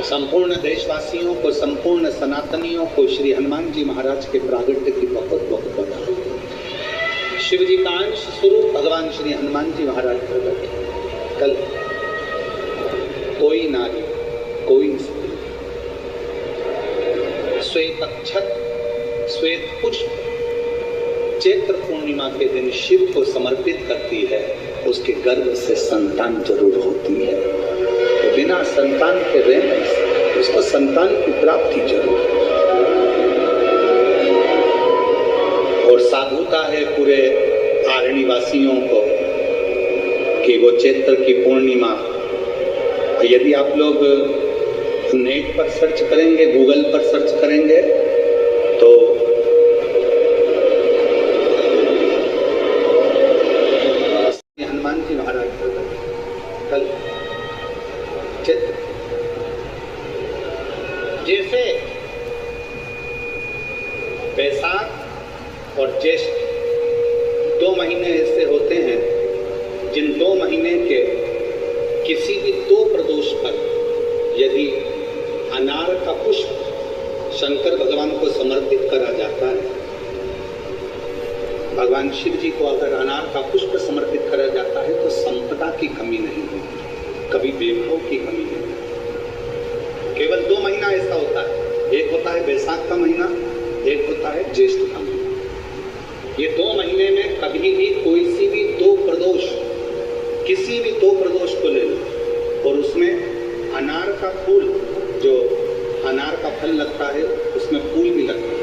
संपूर्ण देशवासियों को, संपूर्ण सनातनियों को श्री हनुमान जी महाराज के प्रागट्य की बहुत बहुत बधाई। शिव जी का अंश स्वरूप भगवान श्री हनुमान जी महाराज प्रकट। कल कोई नारी, कोई स्त्री श्वेत अक्षत, श्वेत पुष्प चैत्र पूर्णिमा के दिन शिव को समर्पित करती है, उसके गर्भ से संतान जरूर होती है। तो बिना संतान के रहने से उसको संतान की प्राप्ति जरूर है। और साधुता है पूरे आरण्य वासियों को कि वो चैत्र की पूर्णिमा, यदि आप लोग नेट पर सर्च करेंगे, गूगल पर सर्च करेंगे तो हनुमान जी महाराज कल चित्र जैसे बैसाख और ज्येष्ठ 2 महीने ऐसे होते हैं जिन 2 महीने के किसी भी 2 प्रदोष पर यदि अनार का पुष्प शंकर भगवान को समर्पित करा जाता है, भगवान शिव जी को अगर अनार का पुष्प समर्पित करा जाता है तो संपदा की कमी नहीं होती, कभी वैभव की कमी नहीं होती। केवल 2 महीना ऐसा होता है, एक होता है बैसाख का महीना, एक होता है ज्येष्ठ का महीना। ये 2 महीने में कभी भी कोई सी भी 2 प्रदोष, किसी भी 2 प्रदोष को ले लो और उसमें अनार का फूल, जो अनार का फल लगता है उसमें फूल भी लगता है,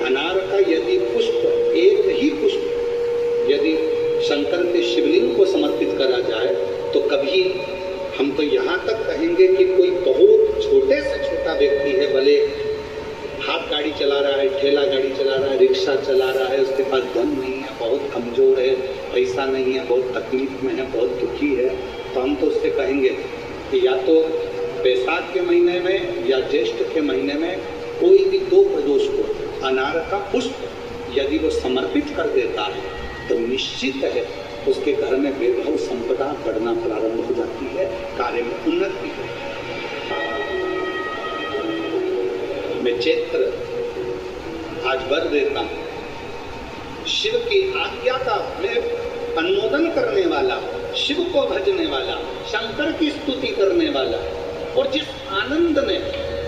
अनार का यदि पुष्प, एक ही पुष्प यदि शंकर के शिवलिंग को समर्पित करा जाए तो कभी, हम तो यहाँ तक कहेंगे कि कोई बहुत छोटे से छोटा व्यक्ति है, भले हाथ गाड़ी चला रहा है, ठेला गाड़ी चला रहा है, रिक्शा चला रहा है, उसके पास धन नहीं है, बहुत कमजोर है, पैसा नहीं है, बहुत तकलीफ में है, बहुत दुखी है, तो हम तो उससे कहेंगे कि या तो बैसाख के महीने में या ज्येष्ठ के महीने में कोई भी 2 प्रदोष को अनार का पुष्प यदि वो समर्पित कर देता है तो निश्चित है उसके घर में वैभव संपदा बढ़ना प्रारंभ हो जाती है, कार्य में उन्नति है। मैं चैत्र आज वर देता हूँ, शिव की आज्ञा का मैं अनुमोदन करने वाला, शिव को भजने वाला, शंकर की स्तुति करने वाला, और जिस आनंद ने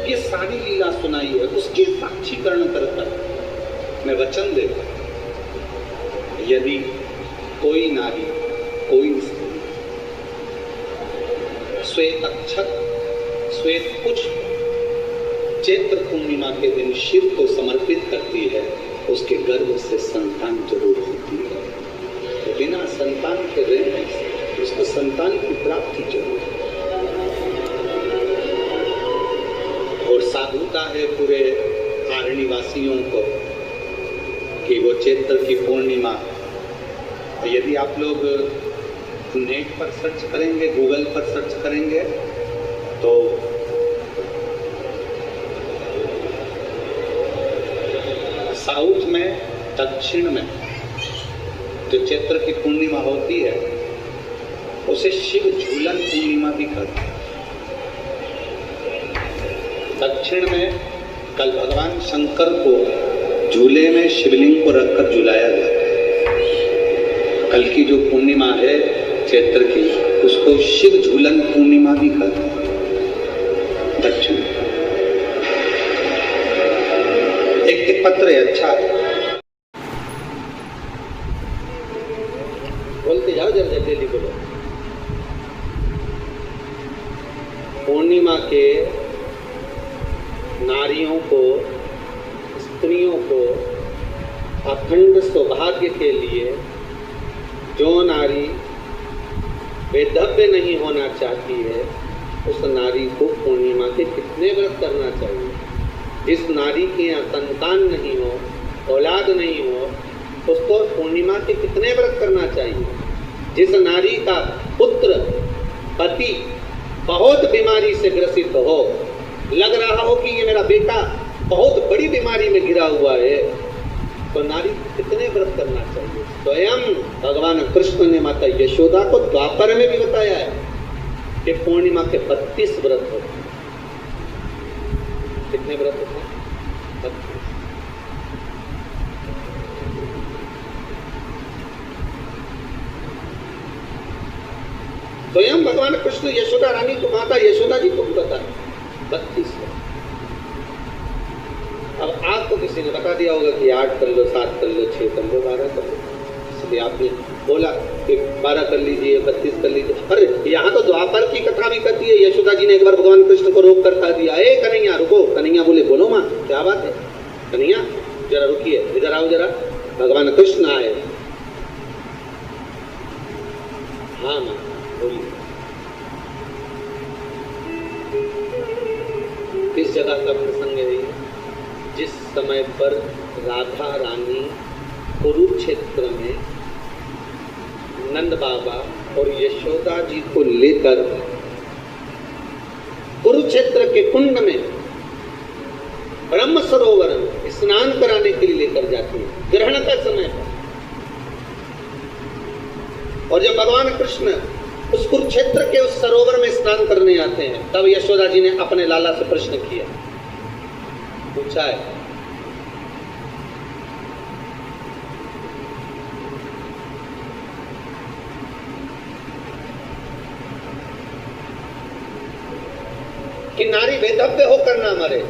ये सारी लीला सुनाई है उसकी साक्षीकरण कर मैं वचन देता हूं, यदि कोई नारी, कोई स्त्री श्वेत अक्षत, श्वेत पुष्प चैत्र पूर्णिमा के दिन शिव को समर्पित करती है, उसके गर्भ से संतान जरूर होती है। तो बिना संतान के रहने से उसको संतान की प्राप्ति जरूर है। और साधुता है पूरे आरण्य वासियों को कि वो चैत्र की पूर्णिमा, यदि आप लोग नेट पर सर्च करेंगे, गूगल पर सर्च करेंगे तो साउथ में, दक्षिण में जो चैत्र की पूर्णिमा होती है उसे शिव झूलन पूर्णिमा भी कहते हैं। दक्षिण में कल भगवान शंकर को झूले में शिवलिंग को रखकर झुलाया जाता है। कल की जो पूर्णिमा है चैत्र की, उसको शिव झूलन पूर्णिमा भी कहते हैं दक्षिण। एक पत्र है, अच्छा है, बोलते जाओ जरा, जल्दी बोलो। पूर्णिमा के नारियों को, स्त्रियों को अखंड सौभाग्य के लिए जो नारी वैधव्य नहीं होना चाहती है उस नारी को पूर्णिमा के कितने व्रत करना चाहिए। जिस नारी के यहाँ संतान नहीं हो, औलाद नहीं हो, उसको पूर्णिमा के कितने व्रत करना चाहिए। जिस नारी का पुत्र, पति बहुत बीमारी से ग्रसित हो, लग रहा हो कि ये मेरा बेटा बहुत बड़ी बीमारी में घिरा हुआ है, तो नारी कितने व्रत करना चाहिए। स्वयं भगवान कृष्ण ने माता यशोदा को द्वापर में भी बताया है कि पूर्णिमा के 32 व्रत होते हैं। कितने व्रत थे? 32। स्वयं भगवान कृष्ण यशोदा रानी को, माता यशोदा जी को बता 32। अब आपको किसी ने बता दिया होगा कि 8 कर लो, 7 कर लो, 6 कर लो, 12 कर लो, इसलिए आपने बोला कि 12 कर लीजिए, 32 कर लीजिए। अरे यहाँ तो द्वापर की कथा भी कहती है, यशोदा जी ने एक बार भगवान कृष्ण को रोक कर कहा दिया, ए कन्हैया रुको। कन्हैया बोले बोलो माँ क्या बात है? कन्हैया जरा रुकिए, इधर आओ जरा, भगवान कृष्ण आए। हाँ माँ बोलिए। किस जगह का प्रसंग है ये? जिस समय पर राधा रानी कुरुक्षेत्र में नंद बाबा और यशोदा जी को लेकर कुरुक्षेत्र के कुंड में ब्रह्म सरोवर में स्नान कराने के लिए लेकर जाती है, ग्रहण का समय पर। और जब भगवान कृष्ण उस कुरुक्षेत्र के उस सरोवर में स्नान करने आते हैं, तब यशोदा जी ने अपने लाला से प्रश्न किया, पूछा है कि नारी वेधव्य होकर ना मरे,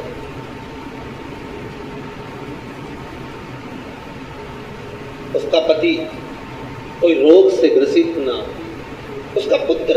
उसका पति कोई रोग से ग्रसित ना, उसका पुत्र